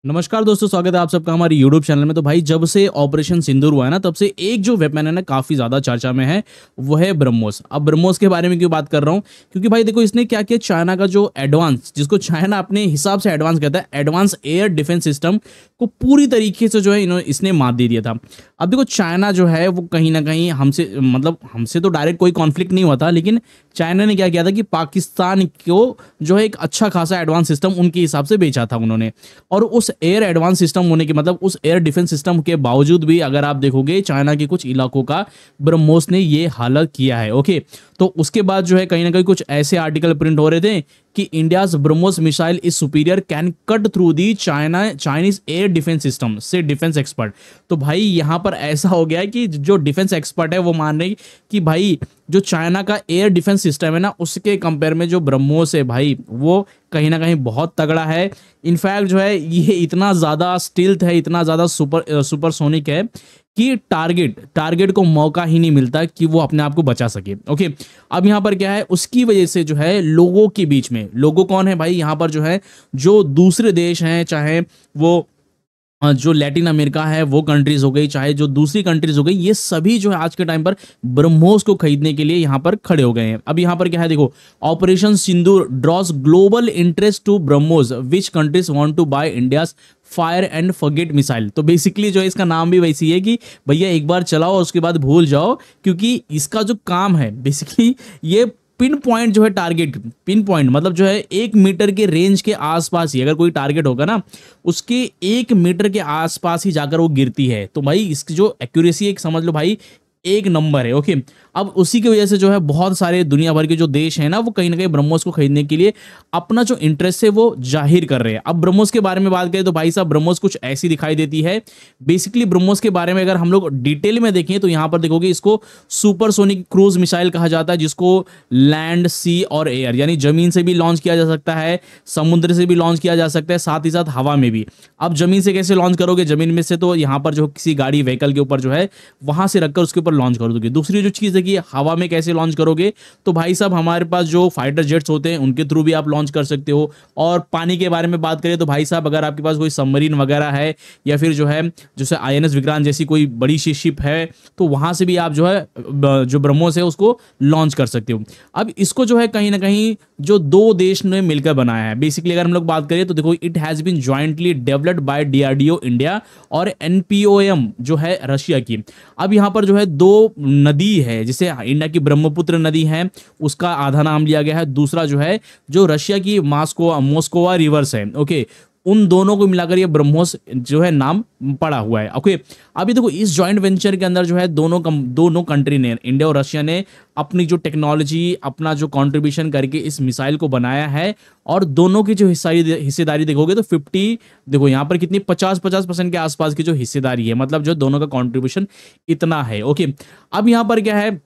नमस्कार दोस्तों, स्वागत है आप सबका हमारे यूट्यूब चैनल में। तो भाई जब से ऑपरेशन सिंदूर हुआ है ना, तब से एक जो वेपन है ना काफ़ी ज़्यादा चर्चा में है, वो है ब्रह्मोस। अब ब्रह्मोस के बारे में क्यों बात कर रहा हूँ, क्योंकि भाई देखो इसने क्या किया, चाइना का जो एडवांस, जिसको चाइना अपने हिसाब से एडवांस कहता है, एडवांस एयर डिफेंस सिस्टम को पूरी तरीके से जो है इसने मात दे दिया था। अब देखो चाइना जो है वो कहीं ना कहीं हमसे, मतलब हमसे तो डायरेक्ट कोई कॉन्फ्लिक्ट नहीं हुआ था, लेकिन चाइना ने क्या किया था कि पाकिस्तान को जो है एक अच्छा खासा एडवांस सिस्टम उनके हिसाब से बेचा था उन्होंने। और उस एयर एडवांस सिस्टम होने के, मतलब उस एयर डिफेंस सिस्टम के बावजूद भी अगर आप देखोगे चाइना के कुछ इलाकों का ब्रह्मोस ने ये हालत किया है। ओके, तो उसके बाद जो है कहीं ना कहीं कुछ ऐसे आर्टिकल प्रिंट हो रहे थे कि India's BrahMos missile is superior, can cut through the Chinese air defence system से डिफेंस एक्सपर्ट। तो भाई यहां पर ऐसा हो गया है कि जो डिफेंस एक्सपर्ट है वो मान रहे कि भाई जो चाइना का एयर डिफेंस सिस्टम है ना, उसके कंपेयर में जो ब्रह्मोस है भाई वो कहीं ना कहीं बहुत तगड़ा है। इनफैक्ट जो है ये इतना ज़्यादा स्टील्थ है, इतना ज़्यादा सुपरसोनिक है कि टारगेट को मौका ही नहीं मिलता कि वो अपने आप को बचा सके। ओके, अब यहाँ पर क्या है, उसकी वजह से जो है लोगों के बीच में, लोगों कौन है भाई यहाँ पर, जो है जो दूसरे देश हैं, चाहे वो जो लैटिन अमेरिका है वो कंट्रीज हो गई, चाहे जो दूसरी कंट्रीज हो गई, ये सभी जो है आज के टाइम पर ब्रह्मोस को खरीदने के लिए यहाँ पर खड़े हो गए हैं। अब यहाँ पर क्या है देखो, operation Sindoor draws global interest to BrahMos, which countries want to buy India's fire and forget missile. तो बेसिकली जो है इसका नाम भी वैसी है कि भैया एक बार चलाओ और उसके बाद भूल जाओ, क्योंकि इसका जो काम है बेसिकली ये पिन पॉइंट जो है, टारगेट पिन पॉइंट मतलब जो है 1 मीटर के रेंज के आसपास ही अगर कोई टारगेट होगा ना, उसके 1 मीटर के आसपास ही जाकर वो गिरती है। तो भाई इसकी जो एक्यूरेसी एक समझ लो भाई एक नंबर है। ओके, अब उसी की वजह से जो है बहुत सारे दुनिया भर के जो देश हैं ना, वो कहीं ना कहीं ब्रह्मोस को खरीदने के लिए अपना जो इंटरेस्ट है वो जाहिर कर रहे हैं। अब ब्रह्मोस के बारे में बात करें तो भाई साहब ब्रह्मोस कुछ ऐसी दिखाई देती है। बेसिकली ब्रह्मोस के बारे में अगर हम लोग डिटेल में देखें तो यहाँ पर देखोगे इसको सुपरसोनिक क्रूज मिसाइल कहा जाता है, जिसको लैंड, सी और एयर यानी जमीन से भी लॉन्च किया जा सकता है, समुद्र से भी लॉन्च किया जा सकता है, साथ ही साथ हवा में भी। अब जमीन से कैसे लॉन्च करोगे, जमीन में से तो यहाँ पर जो किसी गाड़ी व्हीकल के ऊपर जो है वहां से रखकर उसके ऊपर लॉन्च कर दोगे। दूसरी जो चीज है कि हवा में कैसे लॉन्च करोगे, तो भाई साहब हमारे पास जो फाइटर जेट्स होते हैं उनके थ्रू भी आप लॉन्च कर सकते हो। और पानी के बारे में बात करें तो भाई साहब अगर आपके पास कोई सबमरीन वगैरह है, या फिर जो है जैसे आईएनएस विक्रांत जैसी कोई बड़ी सी शिप है, तो वहां से भी आप जो है जो ब्रह्मोस है उसको लॉन्च कर सकते हो। अब इसको जो है कहीं ना कहीं जो दो देश ने मिलकर बनाया है। बेसिकली अगर हम लोग बात करें तो देखो, it has been jointly developed by DRDO India और एनपीओएम जो है रशिया की। अब यहाँ पर जो है दो नदी है, जिसे इंडिया की ब्रह्मपुत्र नदी है उसका आधा नाम लिया गया है, दूसरा जो है जो रशिया की मोस्कोवा रिवर्स है। ओके, उन दोनों को मिलाकर ये ब्रह्मोस जो है नाम पड़ा हुआ है। ओके, अभी देखो इस जॉइंट वेंचर के अंदर जो है दोनों कंट्री ने, इंडिया और रशिया ने अपनी जो टेक्नोलॉजी, अपना जो कंट्रीब्यूशन करके इस मिसाइल को बनाया है। और दोनों की जो हिस्सेदारी देखोगे तो 50, देखो यहाँ पर कितनी 50% के आसपास की जो हिस्सेदारी है, मतलब जो दोनों का कंट्रीब्यूशन इतना है। ओके, अब यहाँ पर क्या है,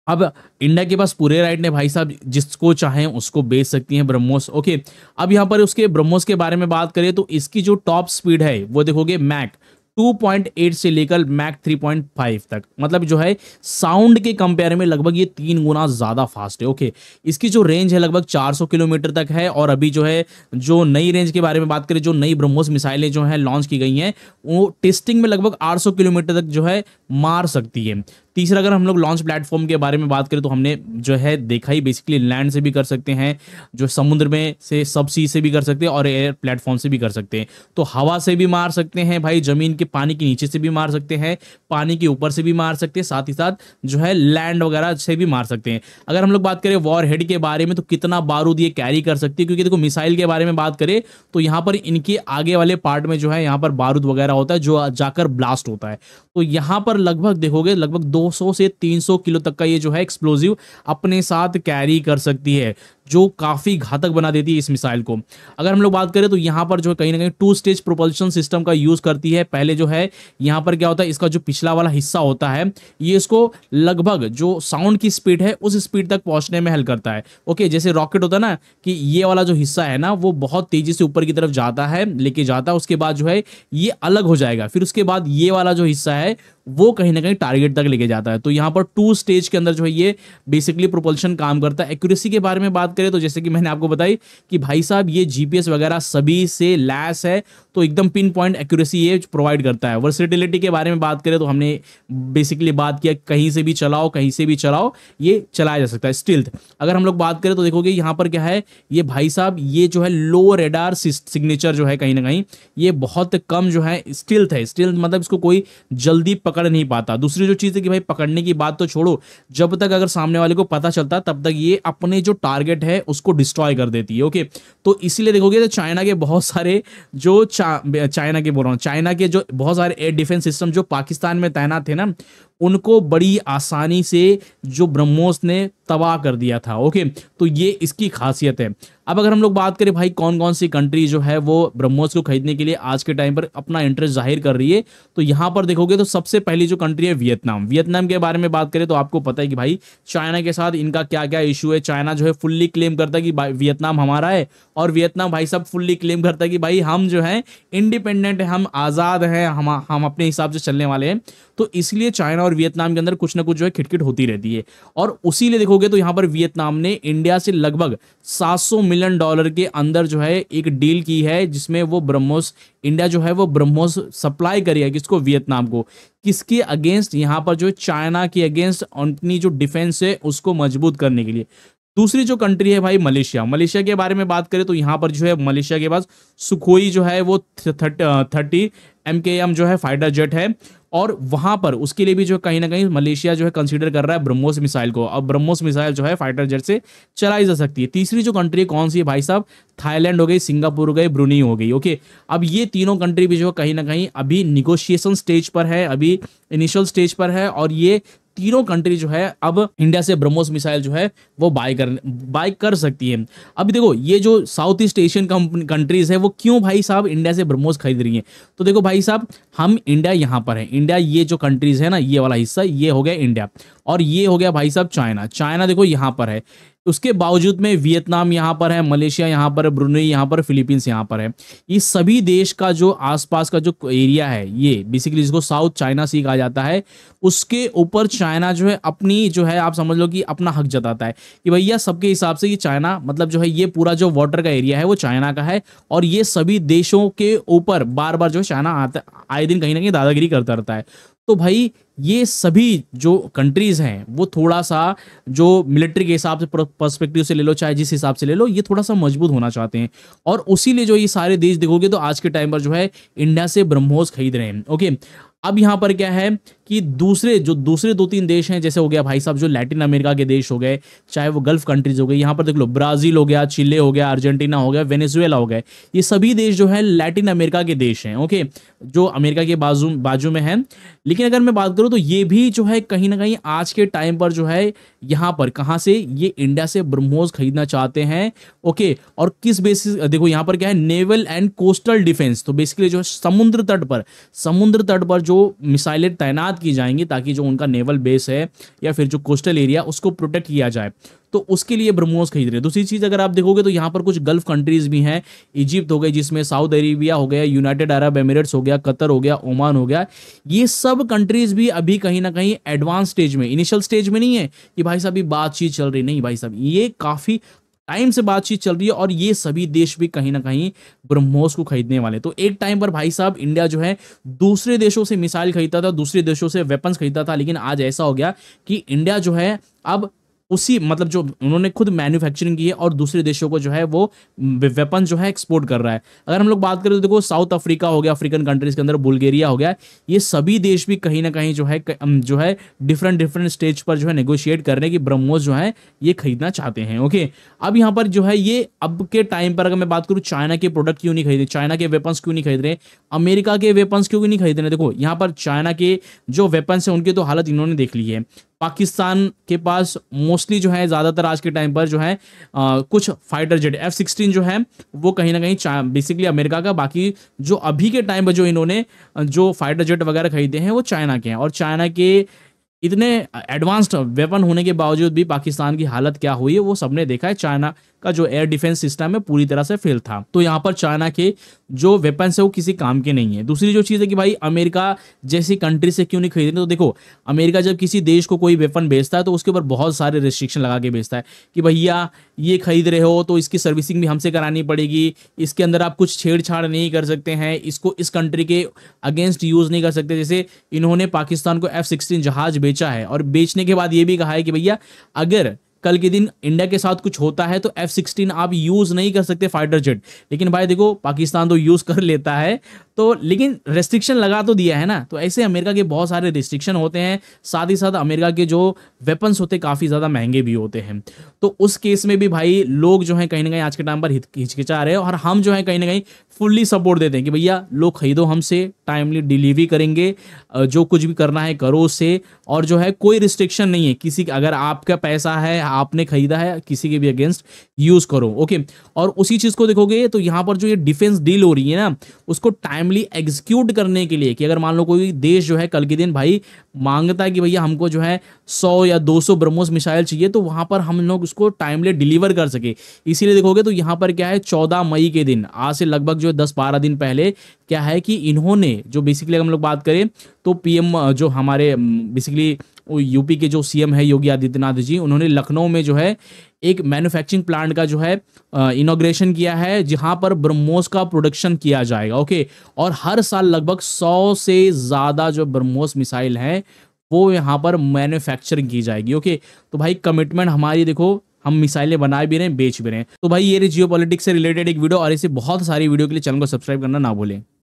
अब इंडिया के पास पूरे राइट ने भाई साहब, जिसको चाहें उसको बेच सकती हैं ब्रह्मोस। ओके, अब यहाँ पर उसके ब्रह्मोस के बारे में बात करें तो इसकी जो टॉप स्पीड है वो देखोगे मैक 2.8 से लेकर मैक 3.5 तक, मतलब जो है साउंड के कंपेयर में लगभग ये 3 गुना ज्यादा फास्ट है। ओके, इसकी जो रेंज है लगभग 400 किलोमीटर तक है। और अभी जो है जो नई रेंज के बारे में बात करें, जो नई ब्रह्मोस मिसाइलें जो है लॉन्च की गई हैं, वो टेस्टिंग में लगभग 800 किलोमीटर तक जो है मार सकती है। तीसरा, अगर हम लोग लॉन्च प्लेटफॉर्म के बारे में बात करें तो हमने जो है देखा ही, बेसिकली लैंड से भी कर सकते हैं, जो समुद्र में से सब सी से भी कर सकते हैं, और एयर प्लेटफॉर्म से भी कर सकते हैं। तो हवा से भी मार सकते हैं भाई, जमीन के पानी के नीचे से भी मार सकते हैं, पानी के ऊपर से भी मार सकते हैं, साथ ही साथ जो है लैंड वगैरह से भी मार सकते हैं। अगर हम लोग बात करें वॉर हेड के बारे में तो कितना बारूद ये कैरी कर सकती है, क्योंकि देखो मिसाइल के बारे में बात करें तो यहाँ पर इनके आगे वाले पार्ट में जो है यहाँ पर बारूद वगैरह होता है जो जाकर ब्लास्ट होता है। तो यहाँ पर लगभग देखोगे लगभग 200 से 300 किलो तक का ये जो है एक्सप्लोजिव अपने साथ कैरी कर सकती है, जो काफी घातक बना देती है इस मिसाइल को। अगर हम लोग बात करें तो यहाँ पर जो कहीं ना कहीं 2 स्टेज प्रोपल्शन सिस्टम का यूज करती है। पहले जो है यहाँ पर क्या होता है, इसका जो पिछला वाला हिस्सा होता है ये इसको लगभग जो साउंड की स्पीड है उस स्पीड तक पहुंचने में हेल्प करता है। ओके, जैसे रॉकेट होता है ना, कि ये वाला जो हिस्सा है ना वो बहुत तेजी से ऊपर की तरफ जाता है, लेके जाता है, उसके बाद जो है ये अलग हो जाएगा, फिर उसके बाद ये वाला जो हिस्सा है वो कहीं ना कहीं टारगेट तक लेके जाता है। तो यहाँ पर 2 स्टेज के अंदर जो है ये बेसिकली प्रोपल्शन काम करता है। एक्यूरेसी के बारे में बात करें तो जैसे कि मैंने आपको बताई कि भाई साहब ये जीपीएस वगैरह सभी से लैस है, तो एकदम पिन पॉइंट एक्यूरेसी ये प्रोवाइड करता है। वर्सेटिलिटी के बारे में बात करें तो हमने बेसिकली बात किया कहीं से भी चलाओ, कहीं से भी चलाओ, ये चलाया जा सकता है। स्टिल्थ अगर हम लोग बात करें तो देखोगे यहाँ पर क्या है, ये भाई साहब ये जो है लो रेडार सिग्नेचर जो है कहीं ना कहीं ये बहुत कम जो है स्टिल्थ है। स्टिल्थ मतलब इसको कोई जल्दी पकड़ नहीं पाता। दूसरी जो चीज़ है कि भाई पकड़ने की बात तो छोड़ो, जब तक अगर सामने वाले को पता चलता तब तक ये अपने जो टारगेट है उसको डिस्ट्रॉय कर देती है। ओके, तो इसीलिए देखोगे तो चाइना के बहुत सारे जो चाइना के बोल रहा हूँ, चाइना के जो बहुत सारे एयर डिफेंस सिस्टम जो पाकिस्तान में तैनात थे ना, उनको बड़ी आसानी से जो ब्रह्मोस ने तबाह कर दिया था। ओके, तो ये इसकी खासियत है। अब अगर हम लोग बात करें भाई कौन कौन सी कंट्री जो है वो ब्रह्मोस को खरीदने के लिए आज के टाइम पर अपना इंटरेस्ट जाहिर कर रही है, तो यहाँ पर देखोगे तो सबसे पहली जो कंट्री है वियतनाम। वियतनाम के बारे में बात करें तो आपको पता है कि भाई चाइना के साथ इनका क्या क्या इशू है। चाइना जो है फुल्ली क्लेम करता है कि वियतनाम हमारा है, और वियतनाम भाई साहब फुल्ली क्लेम करता है कि भाई हम जो है इंडिपेंडेंट है, हम आज़ाद हैं, हम अपने हिसाब से चलने वाले हैं। तो इसलिए चाइना और वियतनाम के अंदर कुछ ना कुछ जो है खिटखिट होती रहती है। और उसी लिए देखोगे तो यहाँ पर वियतनाम ने इंडिया से लगभग $700 मिलियन के अंदर जो है एक डील की है, जिसमें वो ब्रह्मोस इंडिया जो है वो ब्रह्मोस सप्लाई करेगा किसको, वियतनाम को। किसके अगेंस्ट, यहाँ पर जो चाइना के अगेंस्ट अपनी जो डिफेंस है उसको मजबूत करने के लिए। दूसरी जो कंट्री है भाई मलेशिया। मलेशिया के बारे में बात करें तो यहाँ पर जो है मलेशिया के पास सुखोई जो है वो 30 MKM जो है फाइटर जेट है, और वहां पर उसके लिए भी जो कहीं ना कहीं मलेशिया जो है कंसीडर कर रहा है ब्रह्मोस मिसाइल को। अब ब्रह्मोस मिसाइल जो है फाइटर जेट से चलाई जा सकती है। तीसरी जो कंट्री कौन सी है भाई साहब, थाईलैंड हो गई, सिंगापुर हो गई, ब्रुनेई हो गई। ओके, अब ये तीनों कंट्री भी जो है कहीं ना कहीं अभी निगोशिएशन स्टेज पर है, अभी इनिशियल स्टेज पर है, और ये तीनों कंट्री जो है अब इंडिया से ब्रह्मोस मिसाइल जो है वो बाय कर सकती है। अब देखो ये जो साउथ ईस्ट एशियन कंट्रीज है वो क्यों भाई साहब इंडिया से ब्रह्मोस खरीद रही हैं, तो देखो भाई साहब हम इंडिया यहाँ पर है, इंडिया ये जो कंट्रीज है ना, ये वाला हिस्सा ये हो गया इंडिया, और ये हो गया भाई साहब चाइना। चाइना देखो यहाँ पर है, उसके बावजूद में वियतनाम यहाँ पर है, मलेशिया यहाँ पर है, ब्रुनेई यहाँ पर, फिलीपींस यहाँ पर है। ये सभी देश का जो आसपास का जो एरिया है, ये बेसिकली जिसको साउथ चाइना सी कहा जाता है, उसके ऊपर चाइना जो है अपनी जो है आप समझ लो कि अपना हक जताता है कि भैया सबके हिसाब से ये चाइना मतलब जो है ये पूरा जो वाटर का एरिया है वो चाइना का है, और ये सभी देशों के ऊपर बार बार जो है चाइना आता आए दिन कहीं ना कहीं दादागिरी करता रहता है। तो भाई ये सभी जो कंट्रीज हैं वो थोड़ा सा जो मिलिट्री के हिसाब से पर्सपेक्टिव से ले लो, चाहे जिस हिसाब से ले लो, ये थोड़ा सा मजबूत होना चाहते हैं, और उसी लिए जो ये सारे देश देखोगे तो आज के टाइम पर जो है इंडिया से ब्रह्मोस खरीद रहे हैं। ओके, अब यहाँ पर क्या है कि दूसरे 2-3 देश हैं, जैसे हो गया भाई साहब जो लैटिन अमेरिका के देश हो गए, चाहे वो गल्फ कंट्रीज हो गए, यहाँ पर देख लो ब्राजील हो गया, चिले हो गया, अर्जेंटीना हो गया, वेनेजुएला हो गए, ये सभी देश जो है लैटिन अमेरिका के देश हैं। ओके, जो अमेरिका के बाजू में हैं। लेकिन अगर मैं बात करूँ तो ये भी जो है कहीं ना कहीं आज के टाइम पर जो है यहाँ पर कहाँ से ये इंडिया से ब्रह्मोस खरीदना चाहते हैं। ओके, और किस बेसिस, देखो यहाँ पर क्या है, नेवल एंड कोस्टल डिफेंस। तो बेसिकली जो समुद्र तट पर जो मिसाइलें तैनात की जाएंगी ताकि जो उनका नेवल बेस है या फिर जो कोस्टल एरिया उसको प्रोटेक्ट किया जाए, तो उसके लिए ब्रह्मोस खरीद रहे हैं। दूसरी चीज अगर आप देखोगे तो यहाँ पर कुछ गल्फ कंट्रीज भी हैं, इजिप्ट हो गई, जिसमें साउथ अरेबिया हो गया, यूनाइटेड अरब एमिरेट्स हो गया, कतर हो गया, ओमान हो गया, ये सब कंट्रीज भी अभी कहीं ना कहीं एडवांस स्टेज में, इनिशियल स्टेज में नहीं है कि भाई साहब ये बातचीत चल रही, नहीं भाई साहब ये काफी टाइम से बातचीत चल रही है, और ये सभी देश भी कहीं ना कहीं ब्रह्मोस को खरीदने वाले। तो एक टाइम पर भाई साहब इंडिया जो है दूसरे देशों से मिसाइल खरीदता था, दूसरे देशों से वेपन्स खरीदता था, लेकिन आज ऐसा हो गया कि इंडिया जो है अब उसी मतलब जो उन्होंने खुद मैन्युफैक्चरिंग की है और दूसरे देशों को जो है वो वेपन जो है एक्सपोर्ट कर रहा है। अगर हम लोग बात करें तो देखो साउथ अफ्रीका हो गया, अफ्रीकन कंट्रीज के अंदर बुल्गारिया हो गया, ये सभी देश भी कहीं ना कहीं जो है डिफरेंट स्टेज पर जो है नेगोशिएट कर रहे हैं कि ब्रह्मोस जो है ये खरीदना चाहते हैं। ओके, अब यहाँ पर जो है ये अब के टाइम पर अगर मैं बात करूँ चाइना के प्रोडक्ट क्यों नहीं खरीद रहे, चाइना के वेपन्स क्यों नहीं खरीद रहे, अमेरिका के वेपन्स क्यों नहीं खरीद रहे, देखो यहाँ पर चाइना के जो वेपन्स हैं उनकी तो हालत इन्होंने देख ली है। पाकिस्तान के पास मोस्टली जो है ज़्यादातर आज के टाइम पर जो है कुछ फाइटर जेट F-16 जो है वो कहीं ना कहीं बेसिकली अमेरिका का, बाकी जो अभी के टाइम पर जो इन्होंने जो फाइटर जेट वगैरह खरीदे हैं वो चाइना के हैं, और चाइना के इतने एडवांस्ड वेपन होने के बावजूद भी पाकिस्तान की हालत क्या हुई है वो सबने देखा है। चाइना का जो एयर डिफेंस सिस्टम है पूरी तरह से फेल था। तो यहाँ पर चाइना के जो वेपन्स है वो किसी काम के नहीं है। दूसरी जो चीज़ है कि भाई अमेरिका जैसी कंट्री से क्यों नहीं खरीदते, तो देखो अमेरिका जब किसी देश को कोई वेपन बेचता है तो उसके ऊपर बहुत सारे रिस्ट्रिक्शन लगा के बेचता है कि भैया ये खरीद रहे हो तो इसकी सर्विसिंग भी हमसे करानी पड़ेगी, इसके अंदर आप कुछ छेड़छाड़ नहीं कर सकते हैं, इसको इस कंट्री के अगेंस्ट यूज़ नहीं कर सकते। जैसे इन्होंने पाकिस्तान को F-16 जहाज बेचा है और बेचने के बाद ये भी कहा है कि भैया अगर कल के दिन इंडिया के साथ कुछ होता है तो F-16 आप यूज नहीं कर सकते फाइटर जेट। लेकिन भाई देखो पाकिस्तान तो यूज कर लेता है, तो लेकिन रेस्ट्रिक्शन लगा तो दिया है ना। तो ऐसे अमेरिका के बहुत सारे रिस्ट्रिक्शन होते हैं, साथ ही साथ अमेरिका के जो वेपन्स होते हैं काफ़ी ज़्यादा महंगे भी होते हैं। तो उस केस में भी भाई लोग जो है कहीं ना कहीं आज के टाइम पर हिचकिचा रहे हैं, और हम जो है कहीं ना कहीं फुल्ली सपोर्ट देते हैं कि भैया लोग खरीदो हमसे, टाइमली डिलीवरी करेंगे, जो कुछ भी करना है करो उससे, और जो है कोई रिस्ट्रिक्शन नहीं है किसी, अगर आपका पैसा है आपने खरीदा है किसी के भी अगेंस्ट यूज करो। ओके, और उसी चीज को देखोगे तो यहाँ पर जो ये डिफेंस डील हो रही है ना उसको टाइमली एग्जीक्यूट करने के लिए, कि अगर मान लो कोई देश जो है कल के दिन भाई मांगता है कि भैया हमको जो है 100 या 200 ब्रह्मोस मिसाइल चाहिए, तो वहां पर हम लोग उसको टाइमली डिलीवर कर सके। इसीलिए देखोगे तो यहाँ पर क्या है 14 मई के दिन, आज से लगभग जो 10-12 दिन पहले क्या है कि इन्होंने जो बेसिकली हम लोग बात करें तो पीएम जो हमारे बेसिकली यूपी के जो सीएम है योगी आदित्यनाथ जी, उन्होंने लखनऊ में जो है एक मैन्युफैक्चरिंग प्लांट का जो है इनॉग्रेशन किया है जहां पर ब्रह्मोस का प्रोडक्शन किया जाएगा। ओके, और हर साल लगभग 100 से ज़्यादा जो ब्रह्मोस मिसाइल हैं वो यहाँ पर मैन्युफैक्चरिंग की जाएगी। ओके, तो भाई कमिटमेंट हमारी देखो, हम मिसाइलें बना भी रहे हैं बेच भी रहे हैं। तो भाई ये जियो पॉलिटिक्स से रिलेटेड एक वीडियो, और ऐसे बहुत सारी वीडियो के लिए चैनल को सब्सक्राइब करना ना भूलें।